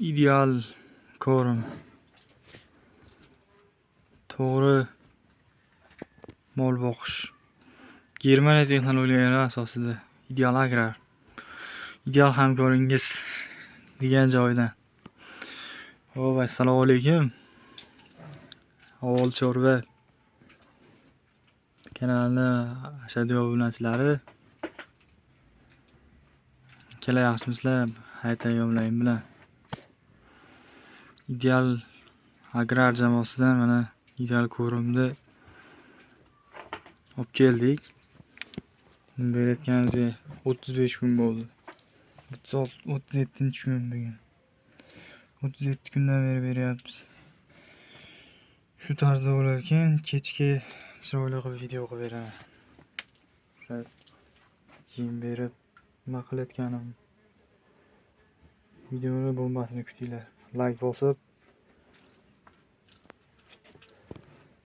ideal ko'rim. To'g'ri mol boqish. Germaniya texnologiyalari asosida ideal agrar. Ideal hamkoringiz degan joydan. Hop, assalomu alaykum. Avval chorva kanalni ashaddiy obunachilari. Ikkala yaxshimisizlar? Hayt ayyomlaring bilan. Ideal agrar jamoasidan mana ideal ko'rimni olib keldik. Berayotganimizga 35 kun bo'ldi. 37-kun bugun. 37 kundan beri beryapmiz. Shu tarzda bo'lar ekan, kechga chiroyli qilib video qilib beraman. Kiyim berib nima qilayotganim videoning bombasini kutinglar. Like bosib